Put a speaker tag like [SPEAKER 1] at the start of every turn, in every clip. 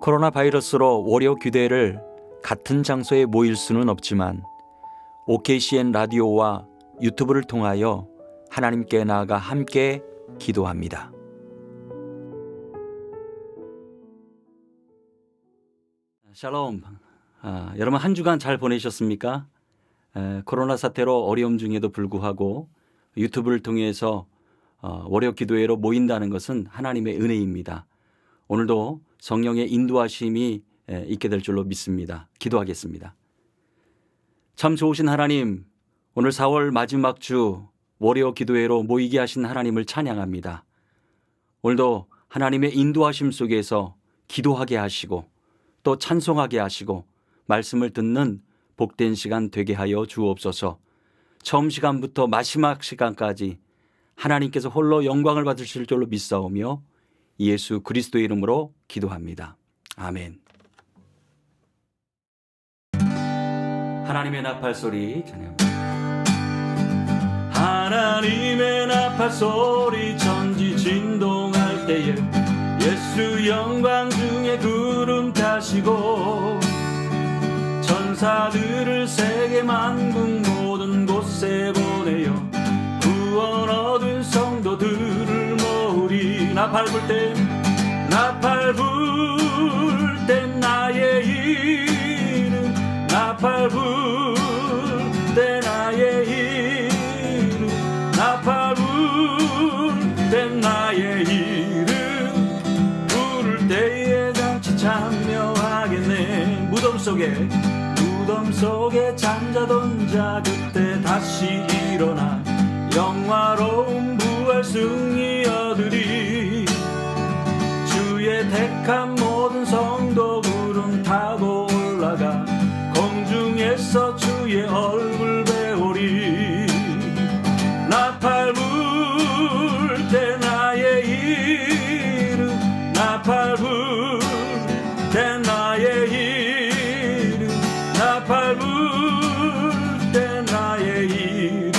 [SPEAKER 1] 코로나 바이러스로 월요 교대를 같은 장소에 모일 수는 없지만 OKCN 라디오와 유튜브를 통하여 하나님께 나아가 함께 기도합니다. 샬롬. 여러분 한 주간 잘 보내셨습니까? 코로나 사태로 어려움 중에도 불구하고 유튜브를 통해서 월요 기도회로 모인다는 것은 하나님의 은혜입니다. 오늘도 성령의 인도하심이 있게 될 줄로 믿습니다. 기도하겠습니다. 참 좋으신 하나님, 오늘 4월 마지막 주 월요 기도회로 모이게 하신 하나님을 찬양합니다. 오늘도 하나님의 인도하심 속에서 기도하게 하시고 또 찬송하게 하시고 말씀을 듣는 복된 시간 되게 하여 주옵소서. 처음 시간부터 마지막 시간까지 하나님께서 홀로 영광을 받으실 줄로 믿사오며 예수 그리스도의 이름으로 기도합니다. 아멘. 하나님의 나팔 소리 찬양합니다. 하나님의 나팔 소리 천지 진동할 때에 예수 영광 중에 구름 타시고 천사들을 세계 만국 모든 곳에 보내어 구원 얻은 성도들을 모으리. 나팔 불 때 나의 이름 나팔 불 때 나의 이름 나팔 불 때 나의 이름 부를 때에 같이 참여하겠네. 무덤 속에 잠자던 자 그때 다시 일어나 영화로운 부활 승리 얻으리. 주의 택한 모든 성도 구름 타고 올라가 공중에서 주의 얼굴 배우리. 나팔 불 때 나의 이름 나팔 불 때 나의 이름 나팔 불 때 나의 이름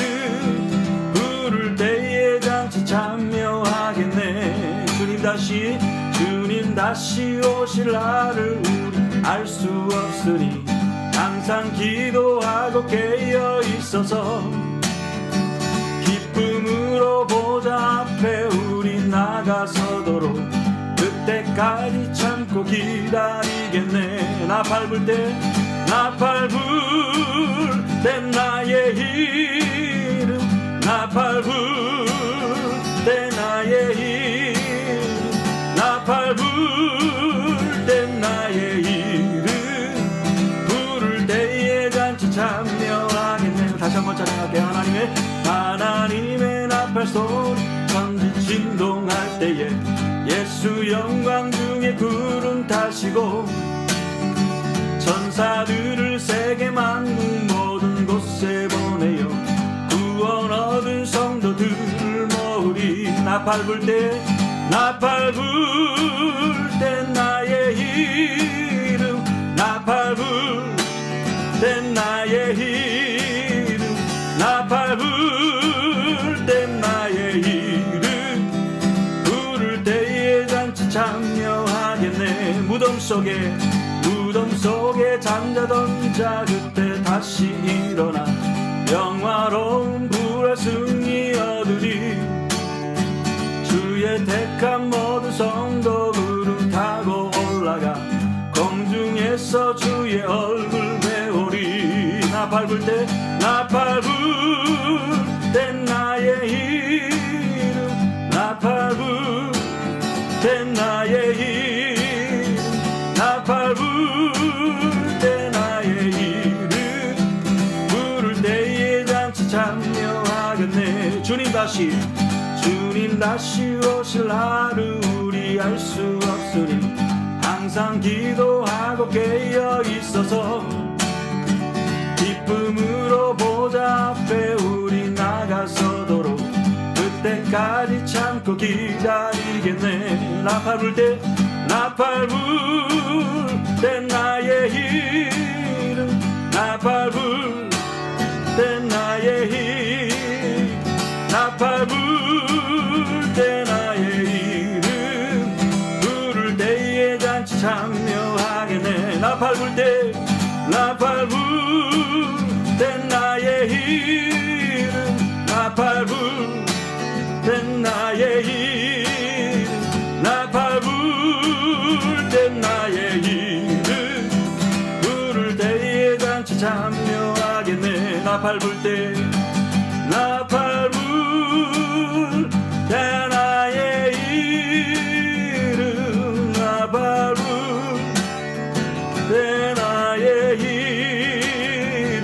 [SPEAKER 1] 부를 때에 같이 참여하겠네. 주님 다시 오실 날을 우리 알 수 없으니 항상 기도하고 깨어 있어서 기쁨으로 보좌 앞에 우리 나가서도록 그때까지 참고 기다리겠네. 나팔 불 때 나의 이름 나팔 불 때 나의 이름 나팔 불 때 나의 이름 부를 때에 잔치 참여하겠네. 다시 한번 찬양할게요. 하나님의 나팔 소리 천지 진동할 때에 예수 영광 중에 구름 타시고 천사들을 세계 만국 모든 곳에 보내어 구원 얻은 성도들을 모으리. 나팔 불 때 나의 이름 나팔 불 때 나의 이름 나팔 불 때 나의 이름 부를 때에 잔치 참여하겠네. 무덤 속에 잠자던 자 그때 다시 일어나 영화로운 부활 승리 얻으리. 주의 택한 모든 성도 구름 타고 올라가 공중에서 주의 얼굴 배우리. 나팔 불 때 나의 이름 나팔 불 때 나의 이름 나팔 불 때 나의 이름 부를 때에 잔치 참여하겠네. 주님 다시 오실 날을 우리 알 수 없으니 항상 기도하고 깨어 있어서 기쁨으로 보좌 앞에 우리 나가서도록 그때까지 참고 기다리겠네. 나팔 불 때 나의 이름 나팔 불 때 나의 이름 나팔 불 때 나의 이름 부를 때에 잔치 참여 나팔 불 때 나팔 불 때 나의 이름 나팔 불 때 나의 이름 나팔 불 때 나의 이름 부를 때에 잔치 참여하겠네 나팔 불 때 나팔 불 때 나의 이름 나팔 불 때 나의 이름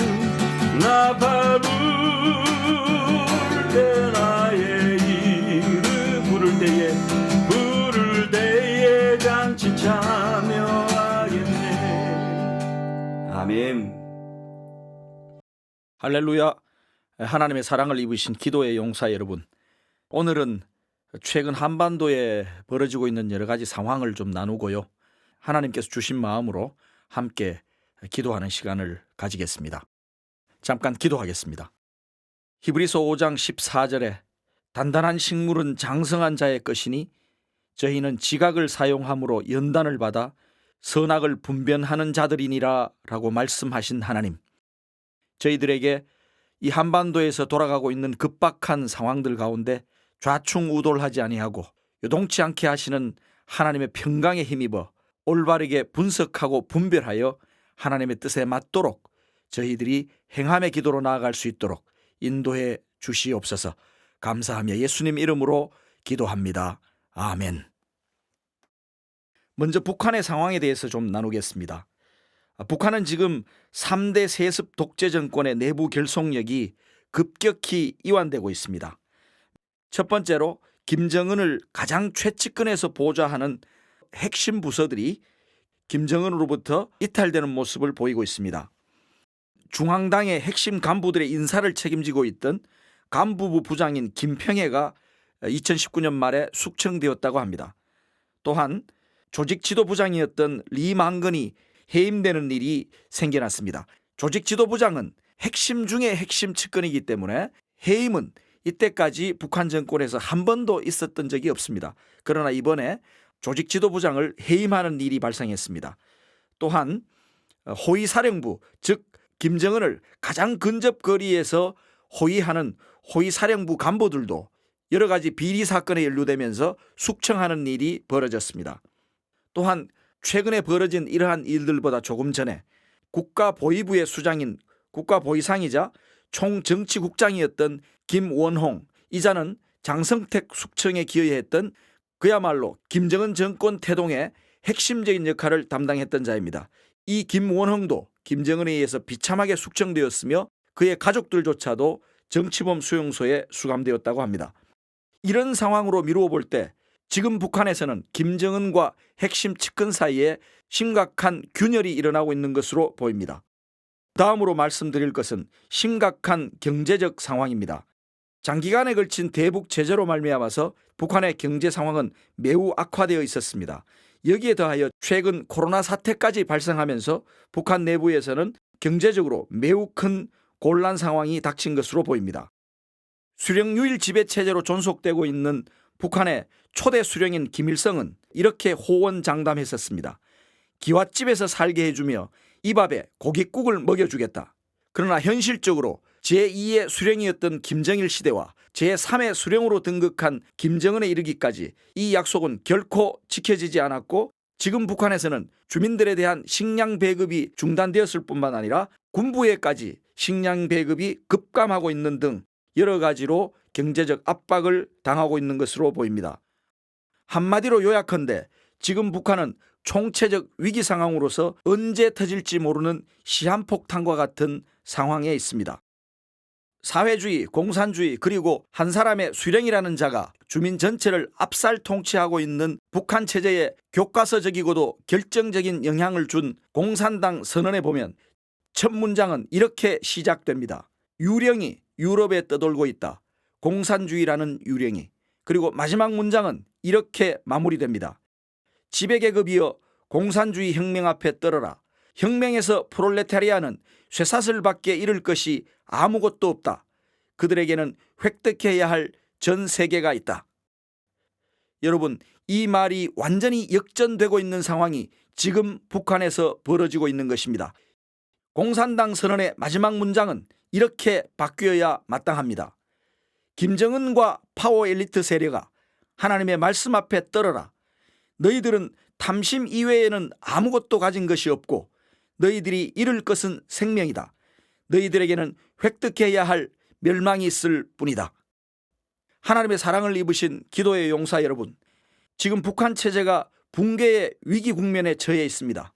[SPEAKER 1] 나팔 불 때 나의 이름 부를 때에 잔치 참여하겠네. 아멘.
[SPEAKER 2] 할렐루야. 하나님의 사랑을 입으신 기도의 용사 여러분, 오늘은 최근 한반도에 벌어지고 있는 여러 가지 상황을 좀 나누고요, 하나님께서 주신 마음으로 함께 기도하는 시간을 가지겠습니다. 잠깐 기도하겠습니다. 히브리서 5장 14절에 단단한 식물은 장성한 자의 것이니 저희는 지각을 사용함으로 연단을 받아 선악을 분변하는 자들이니라 라고 말씀하신 하나님, 저희들에게 이 한반도에서 돌아가고 있는 급박한 상황들 가운데 좌충우돌하지 아니하고 요동치 않게 하시는 하나님의 평강에 힘입어 올바르게 분석하고 분별하여 하나님의 뜻에 맞도록 저희들이 행함의 기도로 나아갈 수 있도록 인도해 주시옵소서. 감사하며 예수님 이름으로 기도합니다. 아멘. 먼저 북한의 상황에 대해서 좀 나누겠습니다. 북한은 지금 3대 세습 독재 정권의 내부 결속력이 급격히 이완되고 있습니다. 첫 번째로 김정은을 가장 최측근에서 보좌하는 핵심 부서들이 김정은으로부터 이탈되는 모습을 보이고 있습니다. 중앙당의 핵심 간부들의 인사를 책임지고 있던 간부부 부장인 김평해가 2019년 말에 숙청되었다고 합니다. 또한 조직 지도부장이었던 리망건이 해임되는 일이 생겨났습니다. 조직 지도부장은 핵심 중에 핵심 측근이기 때문에 해임은 이때까지 북한 정권에서 한 번도 있었던 적이 없습니다. 그러나 이번에 조직 지도부장을 해임하는 일이 발생했습니다. 또한 호위사령부, 즉 김정은을 가장 근접 거리에서 호위하는 호위사령부 간부들도 여러 가지 비리 사건에 연루되면서 숙청하는 일이 벌어졌습니다. 또한 최근에 벌어진 이러한 일들보다 조금 전에 국가보위부의 수장인 국가보위상이자 총정치국장이었던 김원홍, 이자는 장성택 숙청에 기여했던 그야말로 김정은 정권 태동의 핵심적인 역할을 담당했던 자입니다. 이 김원홍도 김정은에 의해서 비참하게 숙청되었으며 그의 가족들조차도 정치범 수용소에 수감되었다고 합니다. 이런 상황으로 미루어 볼 때 지금 북한에서는 김정은과 핵심 측근 사이에 심각한 균열이 일어나고 있는 것으로 보입니다. 다음으로 말씀드릴 것은 심각한 경제적 상황입니다. 장기간에 걸친 대북 제재로 말미암아서 북한의 경제 상황은 매우 악화되어 있었습니다. 여기에 더하여 최근 코로나 사태까지 발생하면서 북한 내부에서는 경제적으로 매우 큰 곤란 상황이 닥친 것으로 보입니다. 수령유일 지배체제로 존속되고 있는 북한의 초대 수령인 김일성은 이렇게 호언장담했었습니다. 기와집에서 살게 해주며 이 밥에 고깃국을 먹여주겠다. 그러나 현실적으로 제2의 수령이었던 김정일 시대와 제3의 수령으로 등극한 김정은에 이르기까지 이 약속은 결코 지켜지지 않았고, 지금 북한에서는 주민들에 대한 식량 배급이 중단되었을 뿐만 아니라 군부에까지 식량 배급이 급감하고 있는 등 여러 가지로 경제적 압박을 당하고 있는 것으로 보입니다. 한마디로 요약한데 지금 북한은 총체적 위기 상황으로서 언제 터질지 모르는 시한폭탄과 같은 상황에 있습니다. 사회주의, 공산주의, 그리고 한 사람의 수령이라는 자가 주민 전체를 압살 통치하고 있는 북한 체제에 교과서적이고도 결정적인 영향을 준 공산당 선언에 보면 첫 문장은 이렇게 시작됩니다. 유령이 유럽에 떠돌고 있다. 공산주의라는 유령이. 그리고 마지막 문장은 이렇게 마무리됩니다. 지배계급이여 공산주의 혁명 앞에 떨어라. 혁명에서 프롤레타리아는 쇠사슬밖에 잃을 것이 아무것도 없다. 그들에게는 획득해야 할 전 세계가 있다. 여러분, 이 말이 완전히 역전되고 있는 상황이 지금 북한에서 벌어지고 있는 것입니다. 공산당 선언의 마지막 문장은 이렇게 바뀌어야 마땅합니다. 김정은과 파워 엘리트 세력아, 하나님의 말씀 앞에 떨어라. 너희들은 탐심 이외에는 아무것도 가진 것이 없고 너희들이 잃을 것은 생명이다. 너희들에게는 획득해야 할 멸망이 있을 뿐이다. 하나님의 사랑을 입으신 기도의 용사 여러분, 지금 북한 체제가 붕괴의 위기 국면에 처해 있습니다.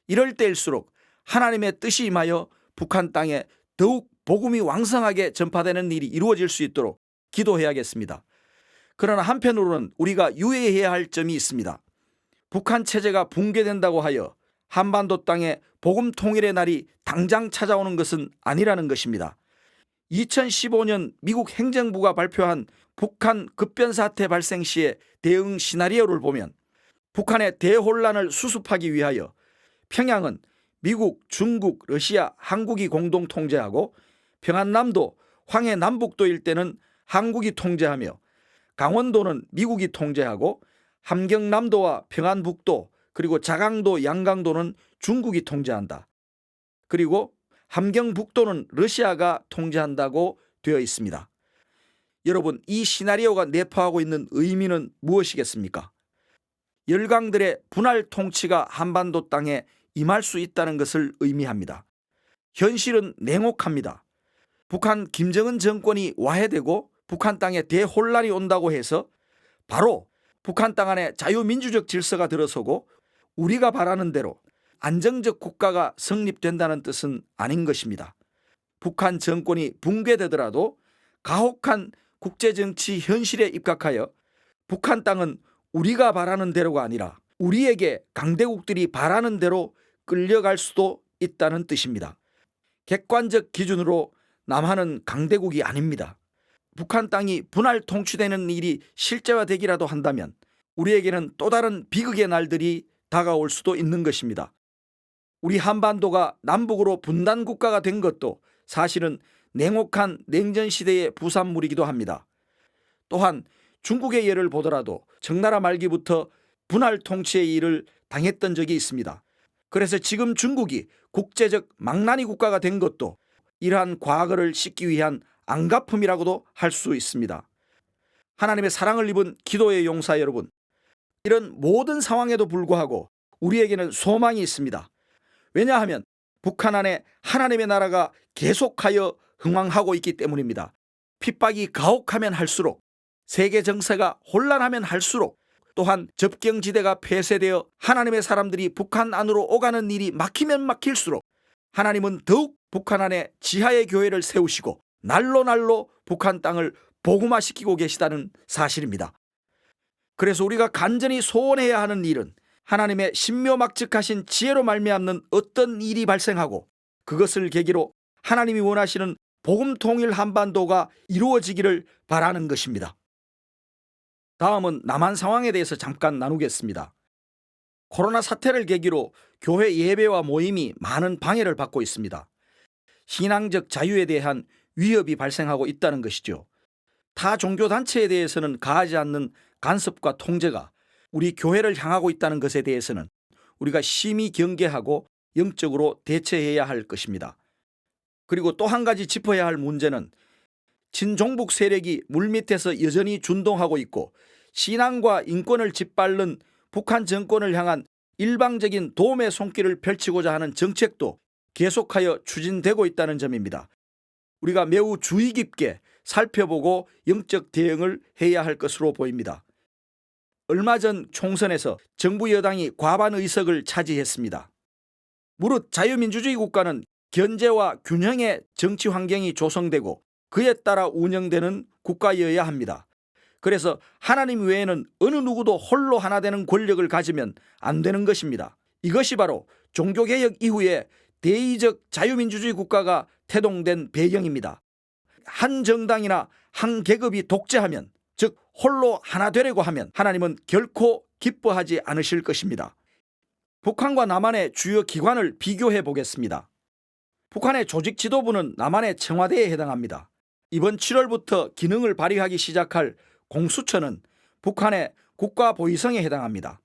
[SPEAKER 2] 이럴 때일수록 하나님의 뜻이 임하여 북한 땅에 더욱 복음이 왕성하게 전파되는 일이 이루어질 수 있도록 기도해야겠습니다. 그러나 한편으로는 우리가 유의해야 할 점이 있습니다. 북한 체제가 붕괴된다고 하여 한반도 땅에 복음 통일의 날이 당장 찾아오는 것은 아니라는 것입니다. 2015년 미국 행정부가 발표한 북한 급변사태 발생 시의 대응 시나리오를 보면 북한의 대혼란을 수습하기 위하여 평양은 미국, 중국, 러시아, 한국이 공동 통제하고 평안남도, 황해 남북도 일대는 한국이 통제하며 강원도는 미국이 통제하고 함경남도와 평안북도 그리고 자강도, 양강도는 중국이 통제한다. 그리고 함경북도는 러시아가 통제한다고 되어 있습니다. 여러분, 이 시나리오가 내포하고 있는 의미는 무엇이겠습니까? 열강들의 분할 통치가 한반도 땅에 임할 수 있다는 것을 의미합니다. 현실은 냉혹합니다. 북한 김정은 정권이 와해되고 북한 땅에 대혼란이 온다고 해서 바로 북한 땅 안에 자유민주적 질서가 들어서고 우리가 바라는 대로 안정적 국가가 성립된다는 뜻은 아닌 것입니다. 북한 정권이 붕괴되더라도 가혹한 국제정치 현실에 입각하여 북한 땅은 우리가 바라는 대로가 아니라 우리에게 강대국들이 바라는 대로 끌려갈 수도 있다는 뜻입니다. 객관적 기준으로 남한은 강대국이 아닙니다. 북한 땅이 분할 통치되는 일이 실제화되기라도 한다면 우리에게는 또 다른 비극의 날들이 다가올 수도 있는 것입니다. 우리 한반도가 남북으로 분단 국가가 된 것도 사실은 냉혹한 냉전시대의 부산물이기도 합니다. 또한 중국의 예를 보더라도 청나라 말기부터 분할 통치의 일을 당했던 적이 있습니다. 그래서 지금 중국이 국제적 망나니 국가가 된 것도 이러한 과거를 씻기 위한 안갚음이라고도 할 수 있습니다. 하나님의 사랑을 입은 기도의 용사 여러분, 이런 모든 상황에도 불구하고 우리에게는 소망이 있습니다. 왜냐하면 북한 안에 하나님의 나라가 계속하여 흥왕하고 있기 때문입니다. 핍박이 가혹하면 할수록, 세계 정세가 혼란하면 할수록, 또한 접경지대가 폐쇄되어 하나님의 사람들이 북한 안으로 오가는 일이 막히면 막힐수록 하나님은 더욱 북한 안에 지하의 교회를 세우시고 날로 날로 북한 땅을 복음화시키고 계시다는 사실입니다. 그래서 우리가 간절히 소원해야 하는 일은 하나님의 신묘막측하신 지혜로 말미암는 어떤 일이 발생하고 그것을 계기로 하나님이 원하시는 복음 통일 한반도가 이루어지기를 바라는 것입니다. 다음은 남한 상황에 대해서 잠깐 나누겠습니다. 코로나 사태를 계기로 교회 예배와 모임이 많은 방해를 받고 있습니다. 신앙적 자유에 대한 위협이 발생하고 있다는 것이죠. 타 종교단체에 대해서는 가하지 않는 간섭과 통제가 우리 교회를 향하고 있다는 것에 대해서는 우리가 심히 경계하고 영적으로 대처해야 할 것입니다. 그리고 또 한 가지 짚어야 할 문제는 친종북 세력이 물밑에서 여전히 준동하고 있고 신앙과 인권을 짓밟는 북한 정권을 향한 일방적인 도움의 손길을 펼치고자 하는 정책도 계속하여 추진되고 있다는 점입니다. 우리가 매우 주의 깊게 살펴보고 영적 대응을 해야 할 것으로 보입니다. 얼마 전 총선에서 정부 여당이 과반 의석을 차지했습니다. 무릇 자유민주주의 국가는 견제와 균형의 정치 환경이 조성되고 그에 따라 운영되는 국가여야 합니다. 그래서 하나님 외에는 어느 누구도 홀로 하나 되는 권력을 가지면 안 되는 것입니다. 이것이 바로 종교개혁 이후에 대의적 자유민주주의 국가가 태동된 배경입니다. 한 정당이나 한 계급이 독재하면, 즉 홀로 하나 되려고 하면 하나님은 결코 기뻐하지 않으실 것입니다. 북한과 남한의 주요 기관을 비교해 보겠습니다. 북한의 조직 지도부는 남한의 청와대에 해당합니다. 이번 7월부터 기능을 발휘하기 시작할 공수처는 북한의 국가 보위성에 해당합니다.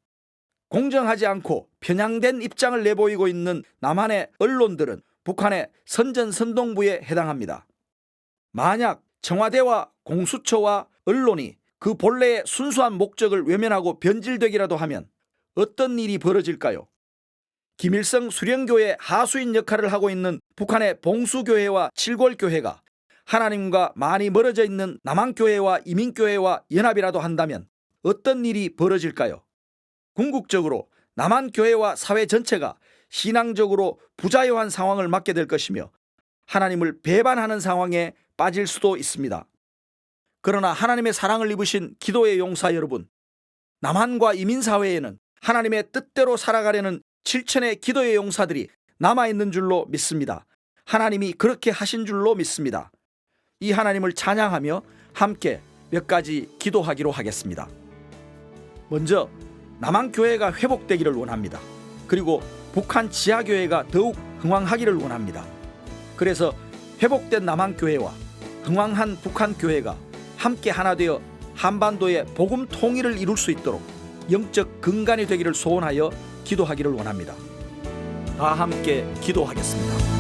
[SPEAKER 2] 공정하지 않고 편향된 입장을 내보이고 있는 남한의 언론들은 북한의 선전선동부에 해당합니다. 만약 청와대와 공수처와 언론이 그 본래의 순수한 목적을 외면하고 변질되기라도 하면 어떤 일이 벌어질까요? 김일성 수령교회 하수인 역할을 하고 있는 북한의 봉수교회와 칠골교회가 하나님과 많이 멀어져 있는 남한교회와 이민교회와 연합이라도 한다면 어떤 일이 벌어질까요? 궁극적으로 남한교회와 사회 전체가 신앙적으로 부자유한 상황을 맞게 될 것이며 하나님을 배반하는 상황에 빠질 수도 있습니다. 그러나 하나님의 사랑을 입으신 기도의 용사 여러분, 남한과 이민사회에는 하나님의 뜻대로 살아가려는 7천의 기도의 용사들이 남아있는 줄로 믿습니다. 하나님이 그렇게 하신 줄로 믿습니다. 이 하나님을 찬양하며 함께 몇 가지 기도하기로 하겠습니다. 먼저 남한교회가 회복되기를 원합니다. 그리고 북한 지하교회가 더욱 흥왕하기를 원합니다. 그래서 회복된 남한교회와 흥왕한 북한교회가 함께 하나 되어 한반도의 복음 통일을 이룰 수 있도록 영적 근간이 되기를 소원하여 기도하기를 원합니다. 다 함께 기도하겠습니다.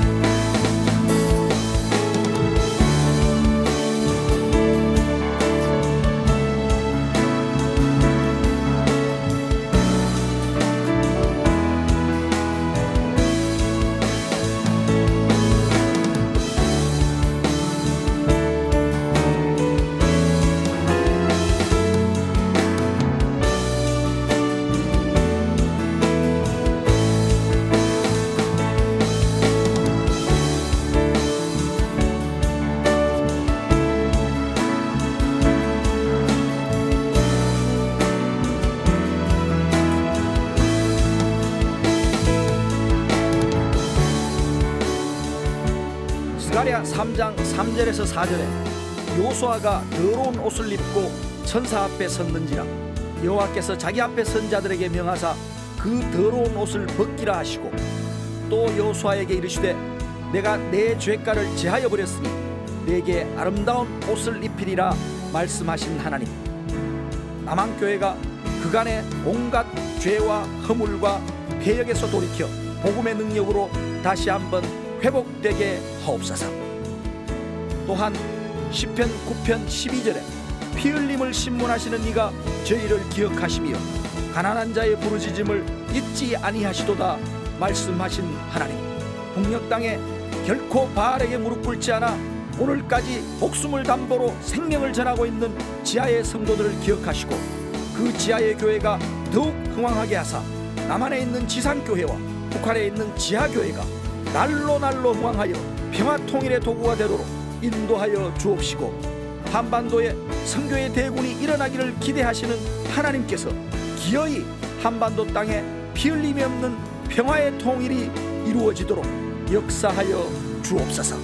[SPEAKER 2] 스가랴 3장 3절에서 4절에 요수아가 더러운 옷을 입고 천사 앞에 섰는지라 여호와께서 자기 앞에 선 자들에게 명하사 그 더러운 옷을 벗기라 하시고 또 요수아에게 이르시되 내가 내 죄가를 제하여 버렸으니 내게 아름다운 옷을 입히리라 말씀하신 하나님, 남한교회가 그간의 온갖 죄와 허물과 폐역에서 돌이켜 복음의 능력으로 다시 한번 회복되게 하옵소서. 또한 시편 9편 12절에 피 흘림을 신문하시는 이가 저희를 기억하시며 가난한 자의 부르짖음을 잊지 아니하시도다 말씀하신 하나님, 북녘 땅에 결코 바알에게 무릎 꿇지 않아 오늘까지 목숨을 담보로 생명을 전하고 있는 지하의 성도들을 기억하시고 그 지하의 교회가 더욱 흥왕하게 하사 남한에 있는 지상교회와 북한에 있는 지하교회가 날로 흥왕하여 평화통일의 도구가 되도록 인도하여 주옵시고 한반도에 선교의 대군이 일어나기를 기대하시는 하나님께서 기어이 한반도 땅에 피 흘림이 없는 평화의 통일이 이루어지도록 역사하여 주옵소서.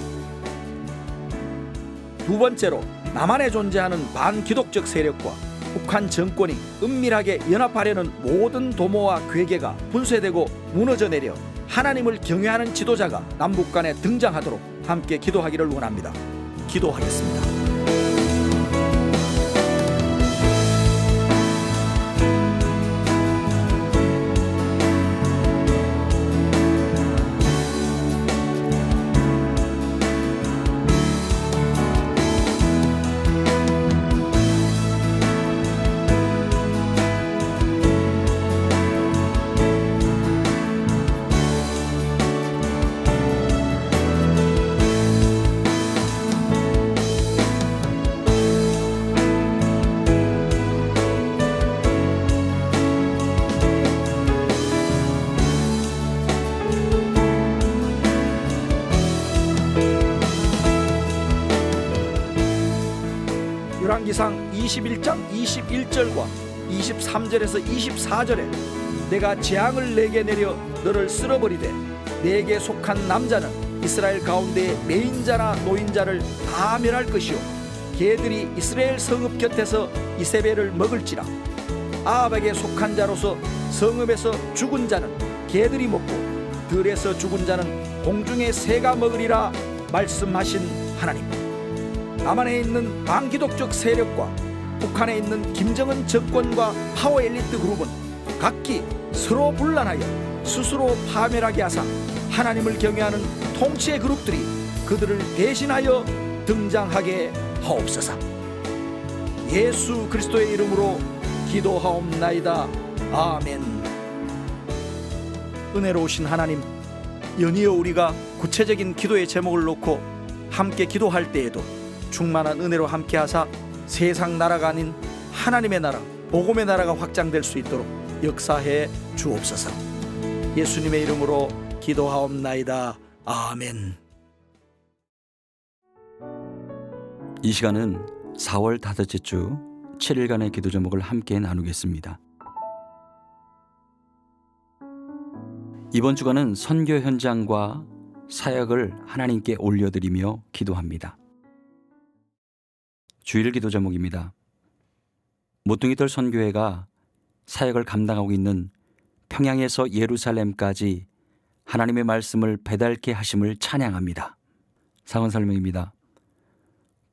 [SPEAKER 2] 두 번째로 남한에 존재하는 반기독적 세력과 북한 정권이 은밀하게 연합하려는 모든 도모와 괴계가 분쇄되고 무너져 내려 하나님을 경외하는 지도자가 남북 간에 등장하도록 함께 기도하기를 원합니다. 기도하겠습니다. 열왕기상 21장 21절과 23절에서 24절에 내가 재앙을 내게 내려 너를 쓸어버리되 내게 속한 남자는 이스라엘 가운데 매인자나 노인자를 다 멸할 것이요 개들이 이스라엘 성읍 곁에서 이세벨을 먹을지라. 아합에게 속한 자로서 성읍에서 죽은 자는 개들이 먹고 들에서 죽은 자는 공중의 새가 먹으리라 말씀하신 하나님, 남한에 있는 반기독적 세력과 북한에 있는 김정은 정권과 파워 엘리트 그룹은 각기 서로 분란하여 스스로 파멸하게 하사 하나님을 경외하는 통치의 그룹들이 그들을 대신하여 등장하게 하옵소서. 예수 그리스도의 이름으로 기도하옵나이다. 아멘. 은혜로우신 하나님, 연이어 우리가 구체적인 기도의 제목을 놓고 함께 기도할 때에도 충만한 은혜로 함께하사 세상 나라가 아닌 하나님의 나라, 복음의 나라가 확장될 수 있도록 역사해 주옵소서. 예수님의 이름으로 기도하옵나이다. 아멘.
[SPEAKER 1] 이 시간은 4월 다섯째 주 7일간의 기도 제목을 함께 나누겠습니다. 이번 주간은 선교 현장과 사역을 하나님께 올려드리며 기도합니다. 주일 기도 제목입니다. 모퉁이돌 선교회가 사역을 감당하고 있는 평양에서 예루살렘까지 하나님의 말씀을 배달케 하심을 찬양합니다. 상원 설명입니다.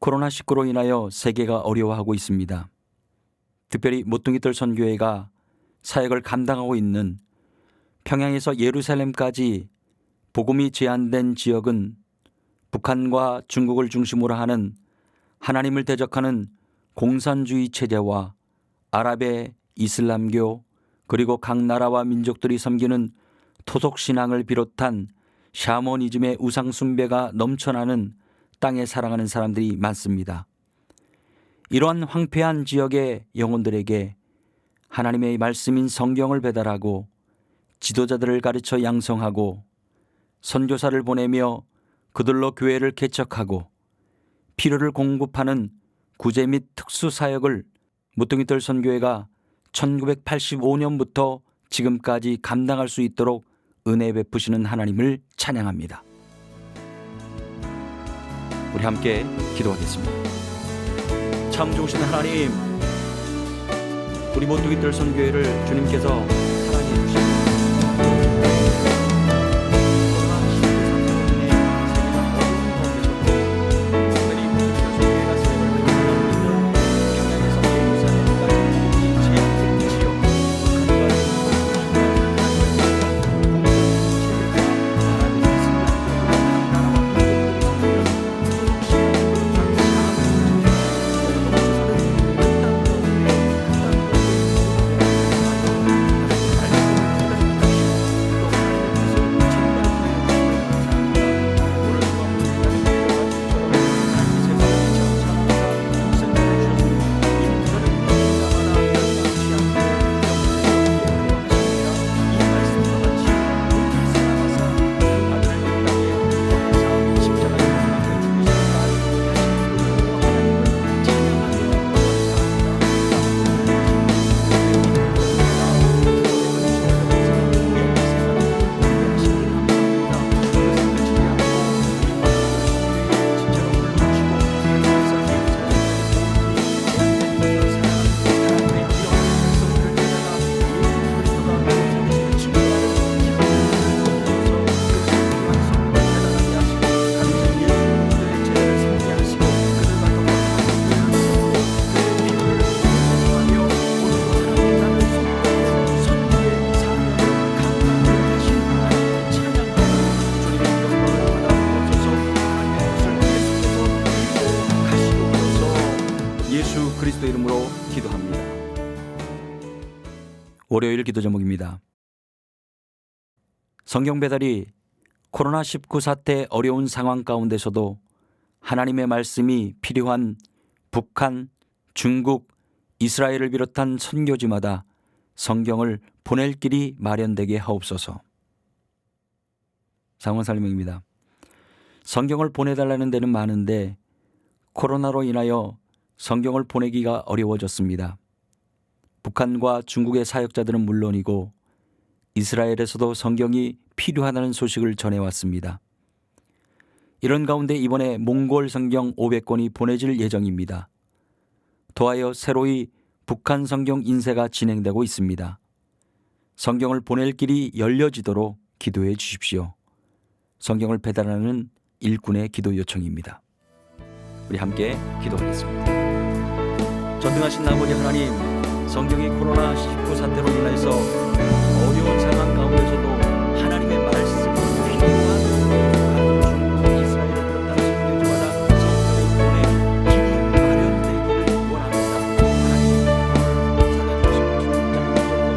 [SPEAKER 1] 코로나19로 인하여 세계가 어려워하고 있습니다. 특별히 모퉁이돌 선교회가 사역을 감당하고 있는 평양에서 예루살렘까지 복음이 제한된 지역은 북한과 중국을 중심으로 하는 하나님을 대적하는 공산주의 체제와 아랍의 이슬람교 그리고 각 나라와 민족들이 섬기는 토속신앙을 비롯한 샤머니즘의 우상숭배가 넘쳐나는 땅에 살아가는 사람들이 많습니다. 이러한 황폐한 지역의 영혼들에게 하나님의 말씀인 성경을 배달하고 지도자들을 가르쳐 양성하고 선교사를 보내며 그들로 교회를 개척하고 필요를 공급하는 구제 및 특수 사역을 모퉁이돌 선교회가 1985년부터 지금까지 감당할 수 있도록 은혜 베푸시는 하나님을 찬양합니다. 우리 함께 기도하겠습니다. 참 좋으신 하나님, 우리 모퉁이돌 선교회를 주님께서 사랑해 주시고 예수 그리스도 이름으로 기도합니다. 월요일 기도 제목입니다. 성경 배달이 코로나19 사태 어려운 상황 가운데서도 하나님의 말씀이 필요한 북한, 중국, 이스라엘을 비롯한 선교지마다 성경을 보낼 길이 마련되게 하옵소서. 상원 설명입니다. 성경을 보내달라는 데는 많은데 코로나로 인하여 성경을 보내기가 어려워졌습니다. 북한과 중국의 사역자들은 물론이고 이스라엘에서도 성경이 필요하다는 소식을 전해왔습니다. 이런 가운데 이번에 몽골 성경 500권이 보내질 예정입니다. 더하여 새로이 북한 성경 인쇄가 진행되고 있습니다. 성경을 보낼 길이 열려지도록 기도해 주십시오. 성경을 배달하는 일꾼의 기도 요청입니다. 우리 함께 기도하겠습니다. 전능하신 아버지 하나님, 성경이 코로나19 사태로 인해서 어려운 상황 가운데서도 하나님의 말씀을 필요한 중국 이스라엘을 비롯한 선교지마다 성경을 보내 길이 마련되기를 원합니다. 하나님, 사도행전 16장 9절과 9절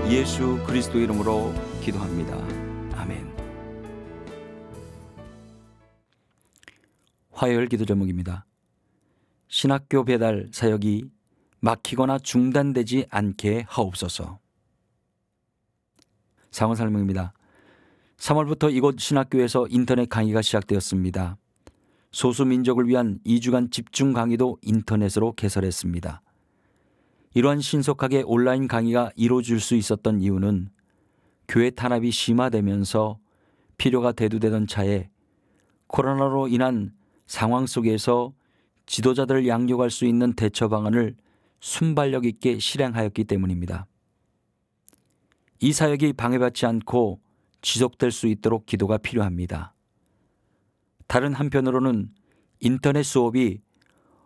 [SPEAKER 1] 예수 그리스도 이름으로 기도합니다. 아멘. 화요일 기도 제목입니다. 신학교 배달 사역이 막히거나 중단되지 않게 하옵소서. 상황 설명입니다. 3월부터 이곳 신학교에서 인터넷 강의가 시작되었습니다. 소수민족을 위한 2주간 집중 강의도 인터넷으로 개설했습니다. 이러한 신속하게 온라인 강의가 이루어질 수 있었던 이유는 교회 탄압이 심화되면서 필요가 대두되던 차에 코로나로 인한 상황 속에서 지도자들을 양육할 수 있는 대처 방안을 순발력 있게 실행하였기 때문입니다. 이 사역이 방해받지 않고 지속될 수 있도록 기도가 필요합니다. 다른 한편으로는 인터넷 수업이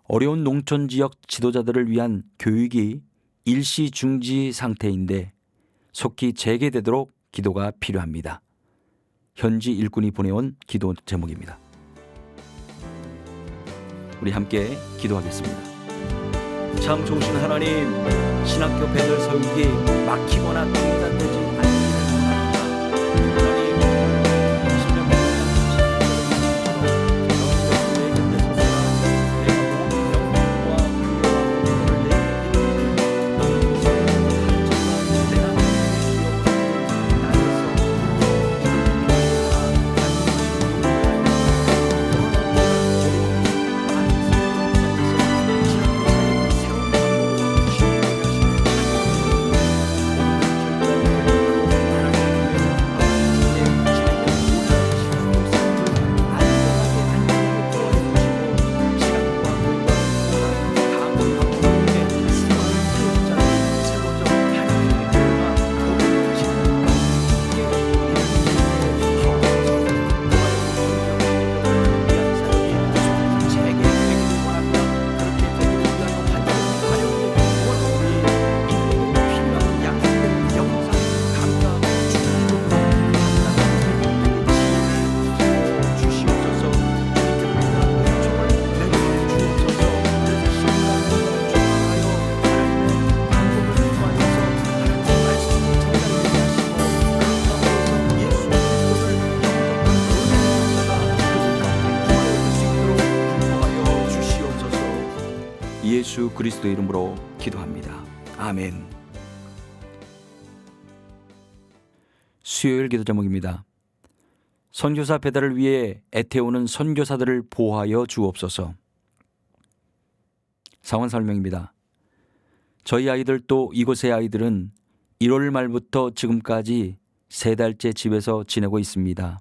[SPEAKER 1] 어려운 농촌 지역 지도자들을 위한 교육이 일시 중지 상태인데 속히 재개되도록 기도가 필요합니다. 현지 일꾼이 보내온 기도 제목입니다. 우리 함께 기도하겠습니다. 참 좋으신 하나님, 신학교 배달 사역이 막히거나 중단되지 않기를 원합니다. 하나님, 예수 그리스도 이름으로 기도합니다. 아멘. 수요일 기도 제목입니다. 선교사 배달을 위해 애태우는 선교사들을 보호하여 주옵소서. 상황 설명입니다. 저희 아이들 또 이곳의 아이들은 1월 말부터 지금까지 3달째 집에서 지내고 있습니다.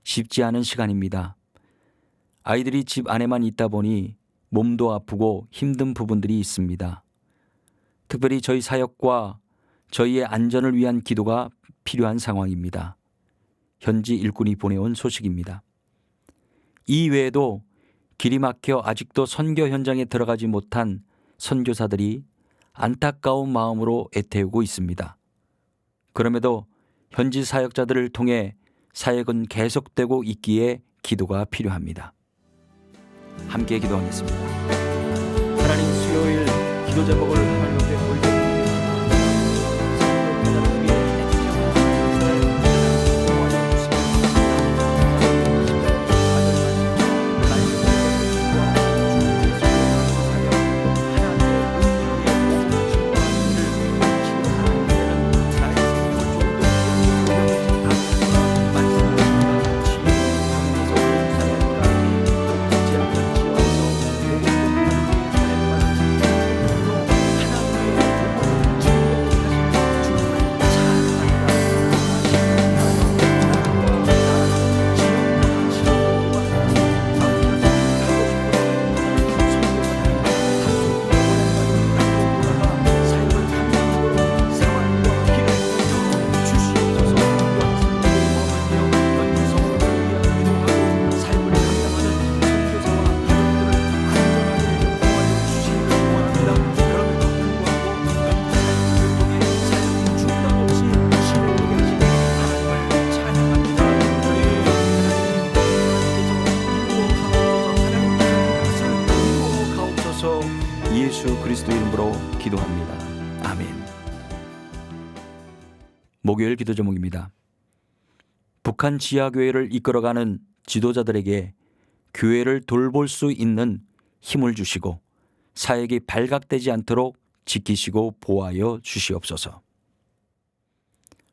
[SPEAKER 1] 쉽지 않은 시간입니다. 아이들이 집 안에만 있다 보니 몸도 아프고 힘든 부분들이 있습니다. 특별히 저희 사역과 저희의 안전을 위한 기도가 필요한 상황입니다. 현지 일꾼이 보내온 소식입니다. 이 외에도 길이 막혀 아직도 선교 현장에 들어가지 못한 선교사들이 안타까운 마음으로 애태우고 있습니다. 그럼에도 현지 사역자들을 통해 사역은 계속되고 있기에 기도가 필요합니다. 함께 기도하겠습니다. 하나님, 수요일 기도 제목을 하나님 앞에 올려드립니다. 예수 그리스도 이름으로 기도합니다. 아멘. 목요일 기도 제목입니다. 북한 지하교회를 이끌어가는 지도자들에게 교회를 돌볼 수 있는 힘을 주시고 사역이 발각되지 않도록 지키시고 보호하여 주시옵소서.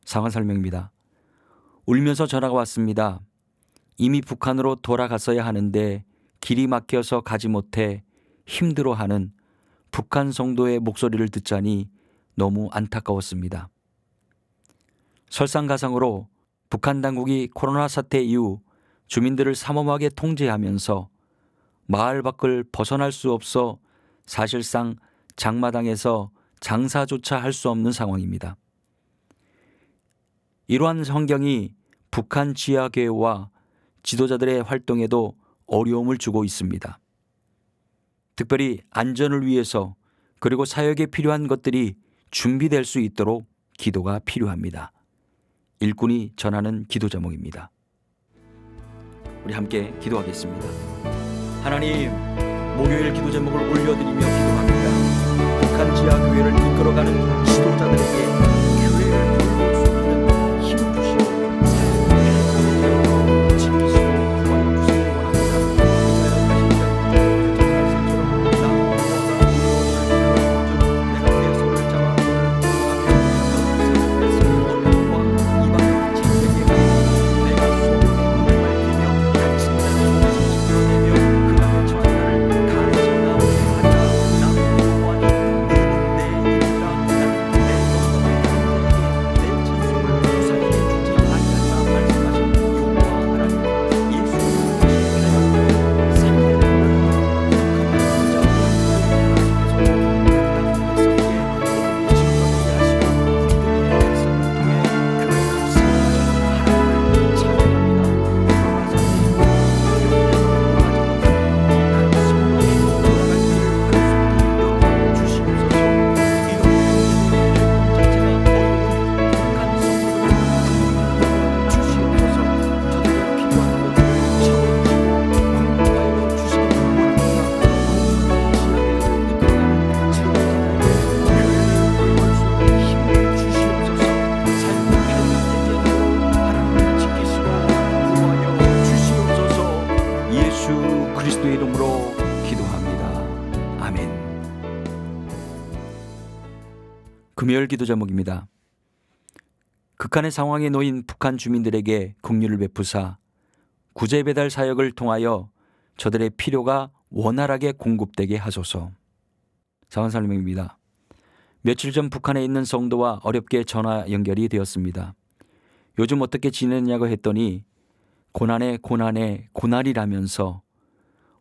[SPEAKER 1] 상황 설명입니다. 울면서 전화가 왔습니다. 이미 북한으로 돌아갔어야 하는데 길이 막혀서 가지 못해 힘들어하는 북한 성도의 목소리를 듣자니 너무 안타까웠습니다. 설상가상으로 북한 당국이 코로나 사태 이후 주민들을 삼엄하게 통제하면서 마을 밖을 벗어날 수 없어 사실상 장마당에서 장사조차 할 수 없는 상황입니다. 이러한 환경이 북한 지하교회와 지도자들의 활동에도 어려움을 주고 있습니다. 특별히 안전을 위해서 그리고 사역에 필요한 것들이 준비될 수 있도록 기도가 필요합니다. 일꾼이 전하는 기도 제목입니다. 우리 함께 기도하겠습니다. 하나님, 목요일 기도 제목을 올려드리며 기도합니다. 북한 지하교회를 이끌어가는 지도자들에게 교회를 돌볼 수 있는 힘을 주시고 사역을 지키시고 구원해 주시기 원합니다. 그리스도의 이름으로 기도합니다. 아멘. 금요일 기도 제목입니다. 극한의 상황에 놓인 북한 주민들에게 긍휼을 베푸사 구제 배달 사역을 통하여 저들의 필요가 원활하게 공급되게 하소서. 상황 설명입니다. 며칠 전 북한에 있는 성도와 어렵게 전화 연결이 되었습니다. 요즘 어떻게 지내냐고 했더니 고난에 고난에 고난이라면서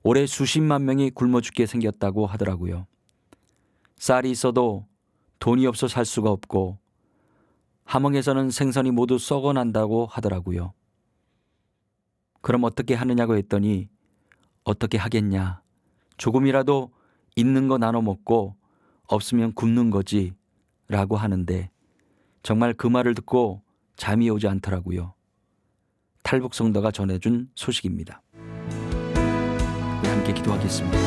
[SPEAKER 1] 올해 수십만 명이 굶어 죽게 생겼다고 하더라고요. 쌀이 있어도 돈이 없어 살 수가 없고 함흥에서는 생선이 모두 썩어난다고 하더라고요. 그럼 어떻게 하느냐고 했더니 어떻게 하겠냐. 조금이라도 있는 거 나눠 먹고 없으면 굶는 거지 라고 하는데 정말 그 말을 듣고 잠이 오지 않더라고요. 탈북 성도가 전해준 소식입니다. 우리 함께 기도하겠습니다.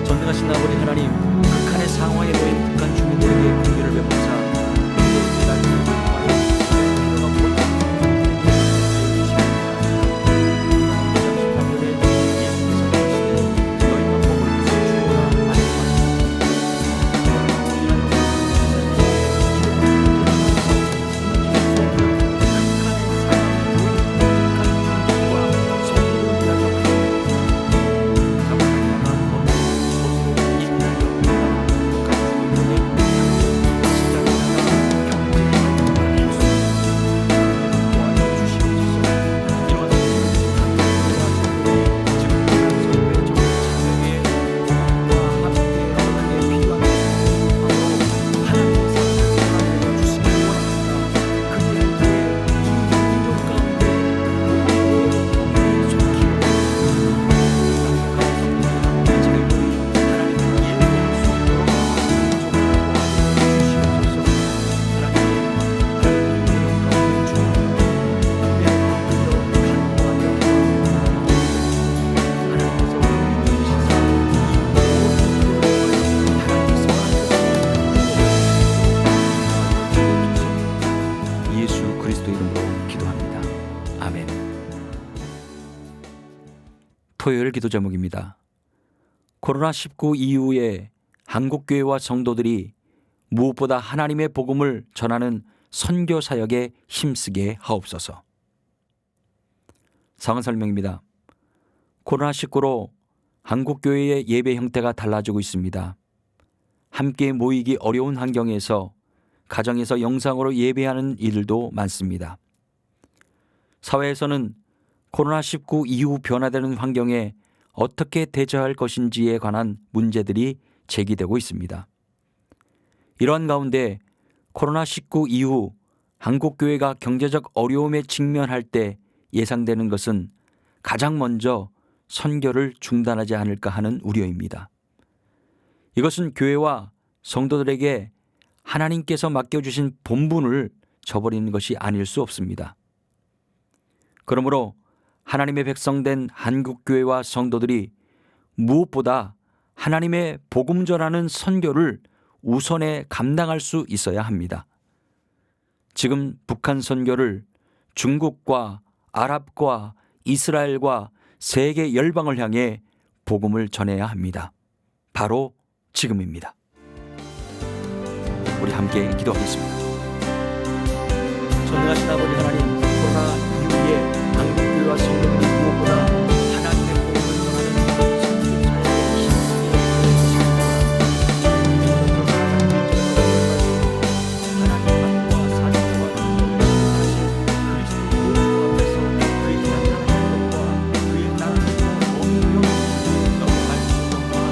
[SPEAKER 1] 전능하신 아버지 하나님, 극한의 상황에 놓인 북한 주민들에게 긍휼을 베푸사 예수 그리스도 이름으로 기도합니다. 아멘. 토요일 기도 제목입니다. 코로나19 이후에 한국교회와 성도들이 무엇보다 하나님의 복음을 전하는 선교 사역에 힘쓰게 하옵소서. 상황 설명입니다. 코로나19로 한국교회의 예배 형태가 달라지고 있습니다. 함께 모이기 어려운 환경에서 가정에서 영상으로 예배하는 이들도 많습니다. 사회에서는 코로나19 이후 변화되는 환경에 어떻게 대처할 것인지에 관한 문제들이 제기되고 있습니다. 이러한 가운데 코로나19 이후 한국교회가 경제적 어려움에 직면할 때 예상되는 것은 가장 먼저 선교를 중단하지 않을까 하는 우려입니다. 이것은 교회와 성도들에게 하나님께서 맡겨주신 본분을 저버리는 것이 아닐 수 없습니다. 그러므로 하나님의 백성된 한국교회와 성도들이 무엇보다 하나님의 복음 전하는 선교를 우선에 감당할 수 있어야 합니다. 지금 북한 선교를 중국과 아랍과 이스라엘과 세계 열방을 향해 복음을 전해야 합니다. 바로 지금입니다. 우리 함께 기도하겠습니다. 전능하신 아버지 하나님, 코로나 이후에 한국교회와 성도들이 무엇보다 하나님의 복음을 전하는 선교사역에 힘쓰게 하나님 앞과 사랑과 그리스도 예수 앞에서 그의 나타나는 것과 그의 나타나는 어미며 너무 말씀과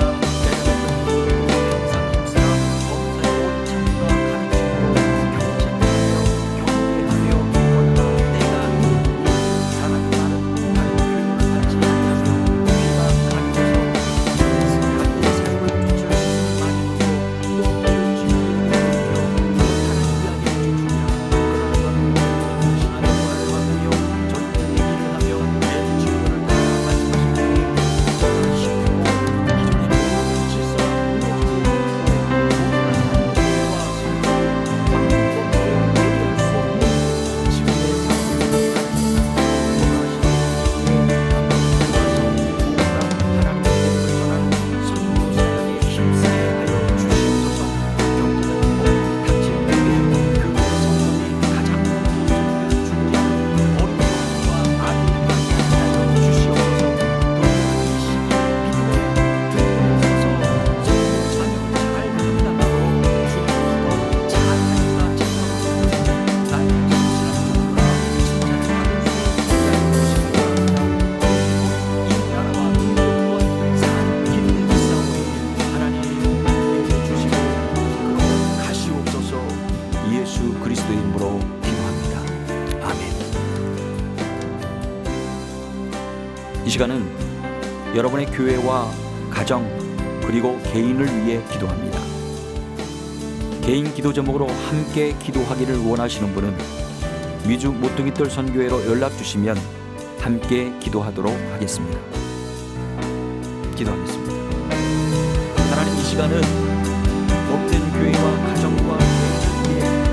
[SPEAKER 1] 이 시간은 여러분의 교회와 가정
[SPEAKER 2] 그리고 개인을 위해 기도합니다. 개인 기도 제목으로 함께 기도하기를 원하시는 분은 미주 모퉁이돌 선교회로 연락 주시면 함께 기도하도록 하겠습니다. 기도하겠습니다. 하나님, 이 시간은 복된 교회와 가정과 교회를 위해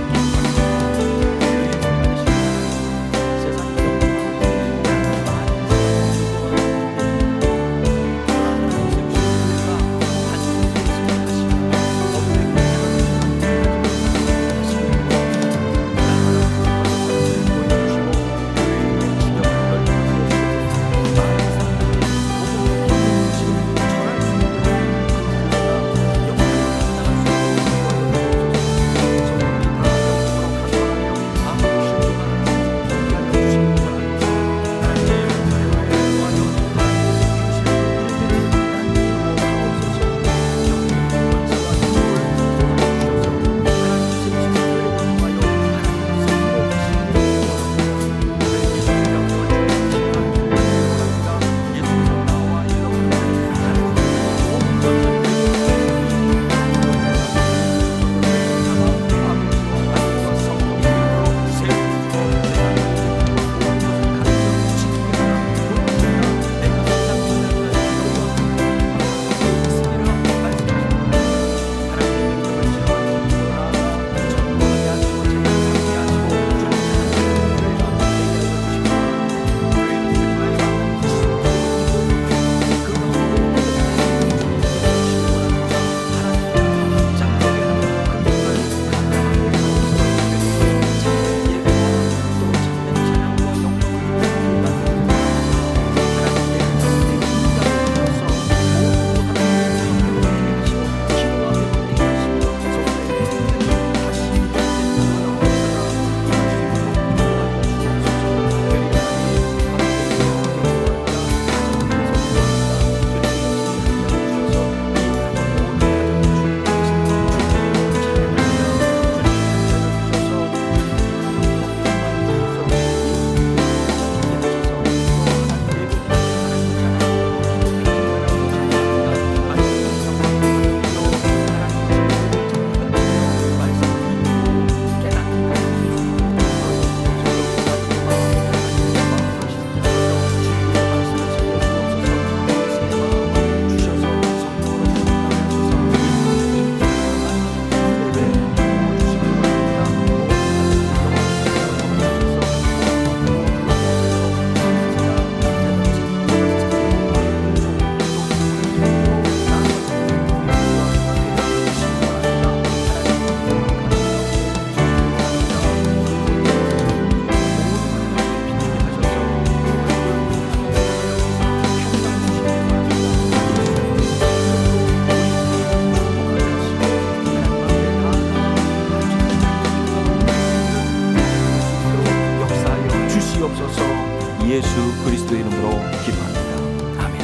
[SPEAKER 2] 예수 그리스도의 이름으로 기도합니다. 아멘.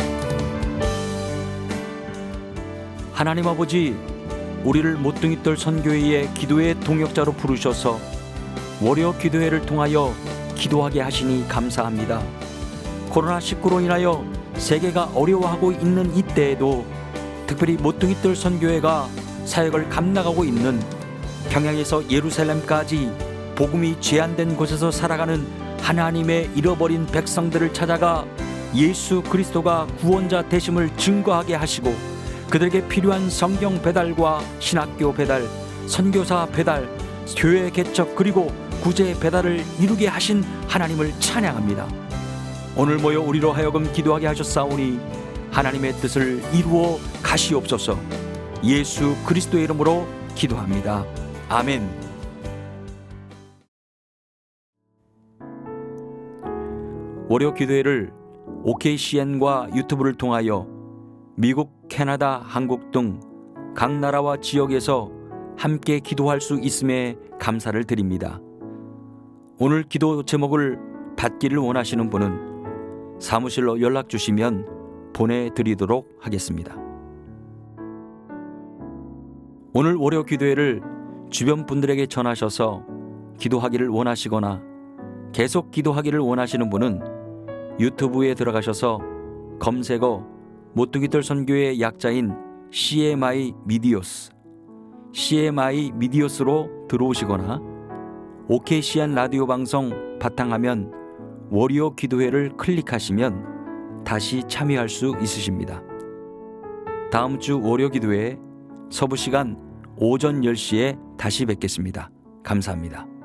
[SPEAKER 2] 하나님 아버지, 우리를 모퉁이돌 선교회의 기도의 동역자로 부르셔서 월요 기도회를 통하여 기도하게 하시니 감사합니다. 코로나19로 인하여 세계가 어려워하고 있는 이때에도 특별히 모퉁이돌 선교회가 사역을 감당하고 있는 평양에서 예루살렘까지 복음이 제한된 곳에서 살아가는 하나님의 잃어버린 백성들을 찾아가 예수 그리스도가 구원자 되심을 증거하게 하시고 그들에게 필요한 성경 배달과 신학교 배달, 선교사 배달, 교회 개척 그리고 구제 배달을 이루게 하신 하나님을 찬양합니다. 오늘 모여 우리로 하여금 기도하게 하셨사오니 하나님의 뜻을 이루어 가시옵소서. 예수 그리스도의 이름으로 기도합니다. 아멘. 월요 기도회를 OKCN과 유튜브를 통하여 미국, 캐나다, 한국 등 각 나라와 지역에서 함께 기도할 수 있음에 감사를 드립니다. 오늘 기도 제목을 받기를 원하시는 분은 사무실로 연락 주시면 보내드리도록 하겠습니다. 오늘 월요 기도회를 주변 분들에게 전하셔서 기도하기를 원하시거나 계속 기도하기를 원하시는 분은 유튜브에 들어가셔서 검색어 모퉁이돌 선교의 약자인
[SPEAKER 1] CMI 미디어스, CMI 미디어스로 들어오시거나 오케시안 라디오 방송 바탕화면 월요 기도회를 클릭하시면 다시 참여할 수 있으십니다. 다음 주 월요 기도회 서부 시간 오전 10시에 다시 뵙겠습니다. 감사합니다.